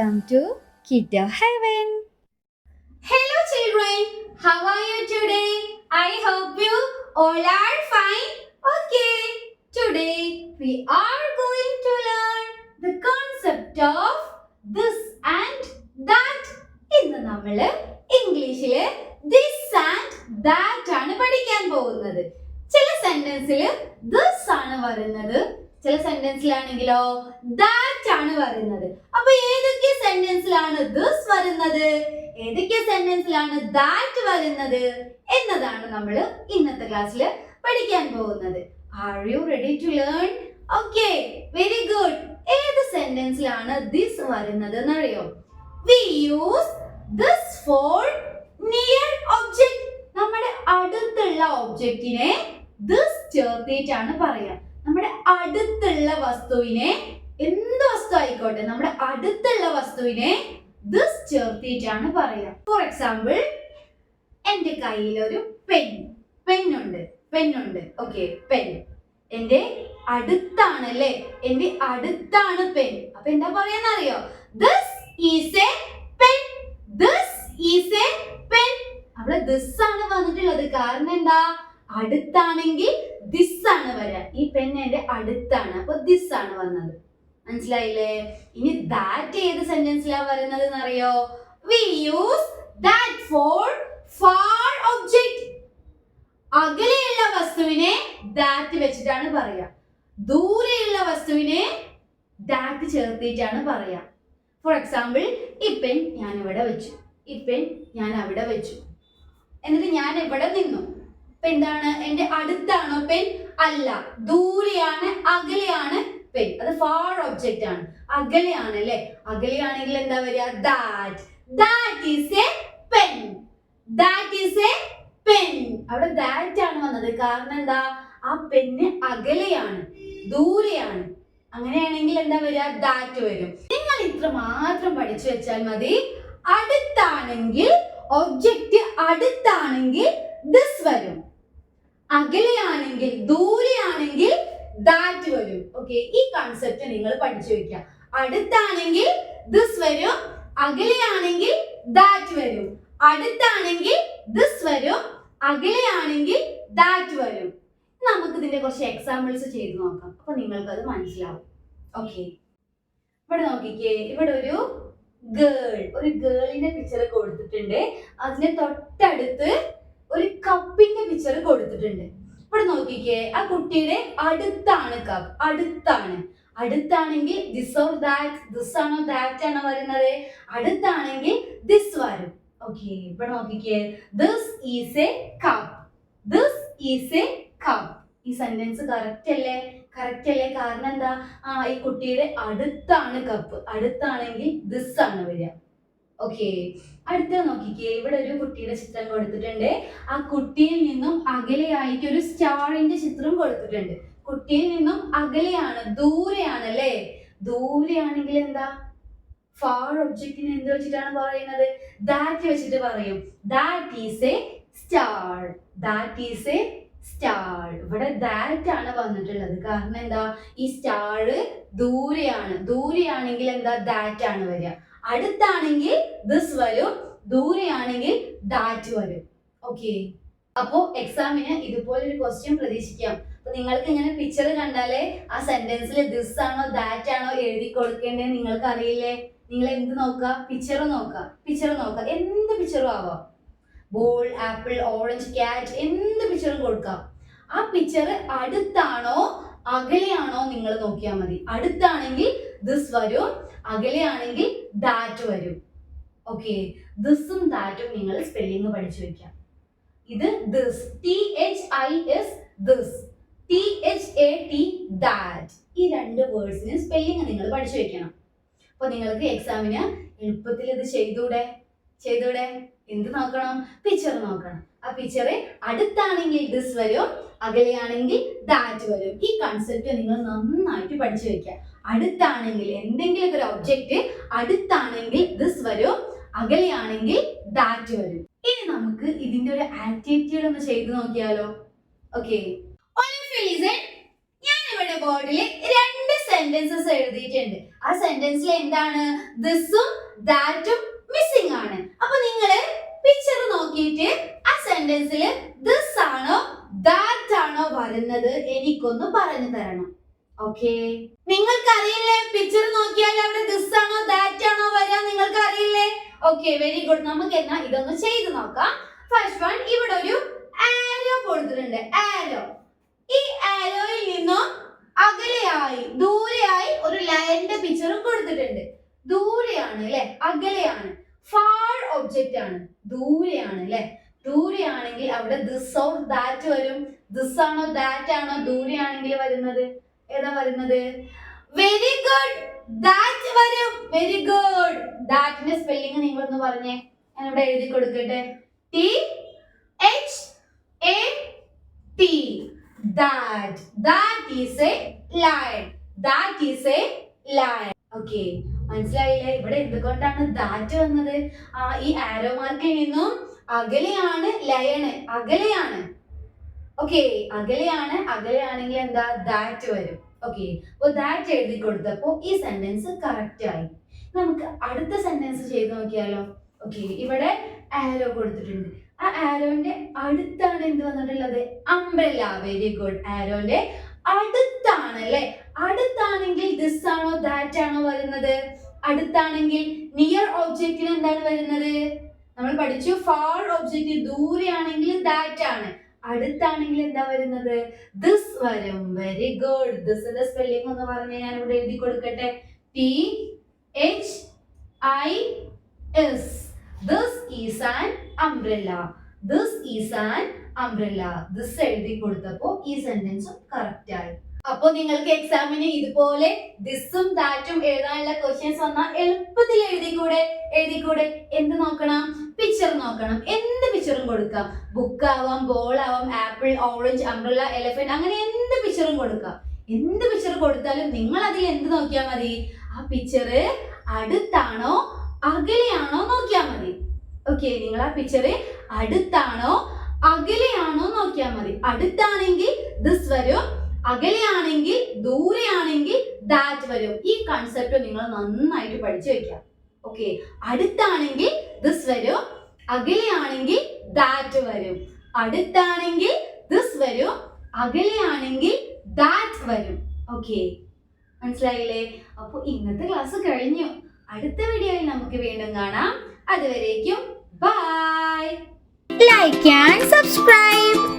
Welcome to Kiddo Heaven. Hello children, how are you today? I hope you all are fine. Okay, today we are going to learn the concept of this and that. ഇന്ന് നമ്മൾ ഇംഗ്ലീഷില് this and that ആണ് പഠിക്കാൻ പോകുന്നത്. ചില സെന്റൻസിൽ this ആണ് വരുന്നത്, ചില സെന്റൻസിലാണെങ്കിലോ that ആണ് വരുന്നത്. അപ്പൊ ഏതൊക്കെ സെന്റൻസിലാണ് this വരുന്നത്, ഏതൊക്കെ സെന്റൻസിലാണ് that വരുന്നത് എന്നതാണ് നമ്മൾ ഇന്നത്തെ ക്ലാസ്സിൽ പഠിക്കാൻ പോകുന്നത്. Are you ready to learn? Okay, very good. ഏത് സെന്റൻസിലാണ് this വരുന്നത് എന്നറിയോ? We use this for near object. നമ്മുടെ അടുത്തുള്ള ഒബ്ജക്റ്റിനെ this ചേർത്തിട്ടാണ് പറയാ. നമ്മുടെ അടുത്തുള്ള വസ്തുവിനെ, എന്ത് വസ്തു ആയിക്കോട്ടെ, നമ്മുടെ അടുത്തുള്ള വസ്തുവിനെ this ചേർത്തിട്ടാണ് പറയാ. ഫോർ എക്സാമ്പിൾ, എന്റെ കയ്യിലൊരു പെന്നുണ്ട്. ഓക്കെ, പെൻ എന്റെ അടുത്താണ് അല്ലേ, എന്റെ അടുത്താണ് പെൻ. അപ്പൊ എന്താ പറയാന്നറിയോ? this is a pen. this is a pen. അവിടെ this ആണ് വന്നിട്ടുള്ളത്. കാരണം എന്താ? അടുത്താണെങ്കിൽ this ആണ് വരിക. ഈ പെൻ എന്റെ അടുത്താണ്, അപ്പൊ this ആണ് വന്നത്. മനസ്സിലായില്ലേ? ഇനി that ഏത് സെന്റൻസിലാണ് വരുന്നത് എന്നറിയോ? We use that for far object. അകലെയുള്ള വസ്തുവിനെ that വെച്ചിട്ടാണ് പറയാ. ദൂരെയുള്ള വസ്തുവിനെ that ചേർത്തിട്ടാണ് പറയാ. ഫോർ എക്സാമ്പിൾ, ഈ പെൻ ഞാൻ ഇവിടെ വെച്ചു, ഈ പെൻ ഞാൻ അവിടെ വെച്ചു, എന്നിട്ട് ഞാൻ ഇവിടെ നിന്നു. അപ്പൊ എന്താണ്? എന്റെ അടുത്താണോ പെൻ? അല്ല, ദൂരെയാണ്, അകലെയാണ് പെൻ. അത് ഫാർ ഒബ്ജക്റ്റ് ആണ്, അകലെയാണ് അല്ലെ. അകലെയാണെങ്കിൽ എന്താ വരിക? that is a pen. that is a pen. അവിടെ that ആണ് വന്നത്. കാരണം എന്താ? ആ പെന്ന് അകലെയാണ്, ദൂരെയാണ്. അങ്ങനെയാണെങ്കിൽ എന്താ വരിക? that വരും. നിങ്ങൾ ഇത്ര മാത്രം പഠിച്ചു വെച്ചാൽ മതി. അടുത്താണെങ്കിൽ, ഒബ്ജക്റ്റ് അടുത്താണെങ്കിൽ this വരും. അകലെയാണെങ്കിൽ, ദൂരെയാണെങ്കിൽ that വരും. ഓക്കെ, ഈ കൺസെപ്റ്റ് നിങ്ങൾ പഠിച്ചു വെക്കുക. അടുത്താണെങ്കിൽ this വരും, അകലെയാണെങ്കിൽ that വരും. അടുത്താണെങ്കിൽ this വരും, അകലെയാണെങ്കിൽ that വരും. നമുക്ക് ഇതിന്റെ കുറച്ച് എക്സാമ്പിൾസ് ചെയ്ത് നോക്കാം, അപ്പൊ നിങ്ങൾക്ക് അത് മനസ്സിലാവും. ഓക്കെ, ഇവിടെ നോക്കിക്കേ, ഇവിടെ ഒരു ഗേളിന്റെ പിക്ചർ കൊടുത്തിട്ടുണ്ട്. അതിന് തൊട്ടടുത്ത് ഒരു കപ്പിന്റെ പിക്ചർ കൊടുത്തിട്ടുണ്ട്. ഇവിടെ നോക്കിക്കേ, ആ കുട്ടിയുടെ അടുത്താണ് കപ്പ്, അടുത്താണെങ്കിൽ this or that, this ആണോ that ആണോ വരുന്നത്? അടുത്താണെങ്കിൽ this വരും. ഓക്കെ, ഇവിടെ നോക്കിക്കേ, this is a cup. this is a cup. ഈ സെന്റൻസ് കറക്റ്റ് അല്ലേ? കാരണം എന്താ? ഈ കുട്ടിയുടെ അടുത്താണ് കപ്പ്, അടുത്താണെങ്കിൽ this ആണ് വരിക. ഓക്കെ, അടുത്ത നോക്കിക്കേ, ഇവിടെ ഒരു കുട്ടിയുടെ ചിത്രം കൊടുത്തിട്ടുണ്ട്. ആ കുട്ടിയിൽ നിന്നും അകലെയായിട്ട് ഒരു സ്റ്റാറിന്റെ ചിത്രം കൊടുത്തിട്ടുണ്ട്. കുട്ടിയിൽ നിന്നും അകലെയാണ്, ദൂരെയാണ് അല്ലേ. ദൂരെയാണെങ്കിൽ എന്താ? ഫാർ ഒബ്ജക്റ്റിനെ എന്ത് വെച്ചിട്ടാണ് പറയുന്നത്? that വെച്ചിട്ട് പറയും. that is a star. that is a star. ഇവിടെ that ആണ് വന്നിട്ടുള്ളത്. കാരണം എന്താ? ഈ സ്റ്റാർ ദൂരെയാണെങ്കിൽ എന്താ? that ആണ് വരിക. അടുത്താണെങ്കിൽ this വരും, ദൂരെയാണെങ്കിൽ that വരും. ഓക്കെ, അപ്പോ എക്സാമിന് ഇതുപോലെ ഒരു ക്വസ്റ്റ്യൻ പ്രതീക്ഷിക്കാം. അപ്പൊ നിങ്ങൾക്ക് ഇങ്ങനെ പിക്ചർ കണ്ടാലേ ആ സെന്റൻസിൽ this ആണോ that ആണോ എഴുതി കൊടുക്കേണ്ടത് നിങ്ങൾക്ക് അറിയില്ലേ? നിങ്ങൾ എന്ത് നോക്കുക? പിക്ചർ നോക്കുക. എന്ത് പിക്ചറും ആവാം. ബോൾ, ആപ്പിൾ, ഓറഞ്ച്, ക്യാറ്റ്, എന്ത് പിക്ചറും കൊടുക്കാം. ആ പിക്ചർ അടുത്താണോ അകലെയാണോ നിങ്ങൾ നോക്കിയാൽ മതി. അടുത്താണെങ്കിൽ this വരും, അകലെയാണെങ്കിൽ that വരും. ഓക്കെ, ദിസും ദാറ്റും നിങ്ങൾ സ്പെല്ലിംഗ് പഠിച്ചു വെക്കാം. ഇത് this, THIS this, THAT that. ഈ രണ്ട് വേർഡ്സിന് സ്പെല്ലിംഗ് നിങ്ങൾ പഠിച്ചു വെക്കണം. അപ്പൊ നിങ്ങൾക്ക് എക്സാമിന് എളുപ്പത്തിൽ ഇത് ചെയ്തൂടെ? എന്ത് നോക്കണം? പിക്ചർ നോക്കണം. ആ പിക്ചർ അടുത്താണെങ്കിൽ this വരും, അകലെയാണെങ്കിൽ that വരും. ഈ കൺസെപ്റ്റ് നിങ്ങൾ നന്നായിട്ട് പഠിച്ചു വെക്കുക. അടുത്താണെങ്കിൽ എന്തെങ്കിലും ഒരു ഒബ്ജക്റ്റ് അടുത്താണെങ്കിൽ this വരും, അകലെയാണെങ്കിൽ that വരും. ഇനി നമുക്ക് ഇതിന്റെ ഒരു ആക്ടിവിറ്റി ഒന്ന് ചെയ്തു നോക്കിയാലോ? ഓക്കെ, ഞാൻ ഇവിടെ ബോർഡിൽ രണ്ട് സെന്റൻസസ് എഴുതിയിട്ടുണ്ട്. ആ സെന്റൻസിൽ എന്താണ് ദിസും ദാറ്റും മിസ്സിംഗ് ആണ്. അപ്പൊ നിങ്ങള് പിക്ചർ നോക്കിയിട്ട് ആ സെന്റൻസിൽ ദിസ് ആണോ ദാറ്റ് ആണോ വരുന്നത് എനിക്കൊന്ന് പറഞ്ഞു തരണം. ഓക്കെ, നിങ്ങൾക്ക് അറിയില്ലേ പിക്ചർ നോക്കിയാൽ അവിടെ ദിസ് ആണോ ദാറ്റ് ആണോ വരിക നിങ്ങൾക്ക് അറിയില്ലേ? Okay, very good. നമുക്ക് എന്നാ ഇതൊന്ന് ചെയ്ത് നോക്കാം. ഫസ്റ്റ് വൺ, ഇവിടെ ഒരു ആരോ കൊടുത്തിട്ടുണ്ട്. ആരോ, ഈ ആരോയിൽ നിന്നും അകലെയായി ദൂരെയായി ഒരു ലൈനിന്റെ പിക്ചറും കൊടുത്തിട്ടുണ്ട്. ദൂരെയാണ് അല്ലെ, അകലെയാണ്. ഫാർ ഒബ്ജക്റ്റ് ആണ്, ദൂരെയാണ് അല്ലെ. ദൂരെയാണെങ്കിൽ അവിടെ ദിസ് ഓർ ദാറ്റ് വരും. ദിസ് ആണോ ദാറ്റ് ആണോ ദൂരെയാണെങ്കിൽ വരുന്നത്? ഏതാ വരുന്നത്? വെരി ഗുഡ്, ദാറ്റ് വരും. Very good. ദാറ്റിന്റെ സ്പെല്ലിംഗ് നിങ്ങളൊന്ന് പറഞ്ഞേ. ഞാൻ ഇവിടെ എഴുതി കൊടുക്കട്ടെ. THAT. That. That is a lion. That is a lion. Okay. മനസ്സിലായില്ലേ? ഇവിടെ എന്തുകൊണ്ടാണ് ദാറ്റ് വന്നത്? ഈ ആരോ മാർക്കിൽ നിന്നും അകലെയാണ് ലയണ്, അകലെയാണ്. ഓക്കെ, അകലെയാണ്. അകലെയാണെങ്കിൽ എന്താ? ദാറ്റ് വരും. ഓക്കെ, അപ്പൊ ദാറ്റ് എഴുതി കൊടുത്തപ്പോ ഈ സെന്റൻസ് കറക്റ്റ് ആയി. നമുക്ക് അടുത്ത സെന്റൻസ് ചെയ്ത് നോക്കിയാലോ? ഓക്കെ, ഇവിടെ ആരോ കൊടുത്തിട്ടുണ്ട്. ആ ആരോന്റെ അടുത്താണ് എന്ത് വന്നിട്ടുള്ളത്? അംബ്രല്ല. Very good. ആരോന്റെ അടുത്താണ് അല്ലെ. അടുത്താണെങ്കിൽ ദിസ് ആണോ ദാറ്റ് ആണോ വരുന്നത്? അടുത്താണെങ്കിൽ നിയർ ഒബ്ജക്റ്റിന് എന്താണ് വരുന്നത്? നമ്മൾ പഠിച്ചു ഫാർ ഒബ്ജക്റ്റ് ദൂരെയാണെങ്കിൽ ദാറ്റ് ആണ്. അടുത്താണെങ്കിൽ എന്താ വരുന്നത്? ദിസ് വരും. Very good. ദിസിന്റെ സ്പെല്ലിംഗ് ഒന്ന് പറഞ്ഞ് ഞാൻ ഇവിടെ എഴുതി കൊടുക്കട്ടെ. THIS. This is an umbrella. This is an umbrella. This എഴുതി കൊടുത്തപ്പോ ഈ സെന്റൻസും കറക്റ്റ് ആയി. അപ്പൊ നിങ്ങൾക്ക് എക്സാമിന് ഇതുപോലെ ദിസും ദാറ്റും എഴുതാനുള്ള ക്വസ്റ്റ്യൻസ് വന്നാൽ എളുപ്പത്തിൽ എഴുതിക്കൂടെ? എന്ത് നോക്കണം? പിക്ചർ നോക്കണം. എന്ത് പിക്ചറും കൊടുക്കാം. ബുക്ക് ആവാം, ബോൾ ആവാം, ആപ്പിൾ, ഓറഞ്ച്, അംബ്രല്ല, എലഫന്റ്, അങ്ങനെ എന്ത് പിക്ചറും കൊടുക്കാം. എന്ത് പിക്ചർ കൊടുത്താലും നിങ്ങൾ അതിൽ എന്ത് നോക്കിയാൽ മതി? ആ പിക്ചർ അടുത്താണോ അകലെയാണോ നോക്കിയാൽ മതി. ഓക്കെ, നിങ്ങൾ ആ പിക്ചർ അടുത്താണോ അകലെയാണോ നോക്കിയാൽ മതി. അടുത്താണെങ്കിൽ ദിസ് വരും, അകലെയാണെങ്കിൽ ദൂരെയാണെങ്കിൽ ദാറ്റ് വരും. ഈ കൺസെപ്റ്റ് നിങ്ങൾ നന്നായിട്ട് പഠിച്ചു വെക്കാം. ഓക്കെ, അടുത്താണെങ്കിൽ ദിസ് വരും, അകലെയാണെങ്കിൽ ദാറ്റ് വരും. അടുത്താണെങ്കിൽ ദിസ് വരും, അകലെയാണെങ്കിൽ ദാറ്റ് വരും. ഓക്കെ, മനസ്സിലായില്ലേ? അപ്പൊ ഇന്നത്തെ ക്ലാസ് കഴിഞ്ഞു. അടുത്ത വീഡിയോയിൽ നമുക്ക് വീണ്ടും കാണാം. അതുവരേക്കും ബൈ. Like and subscribe.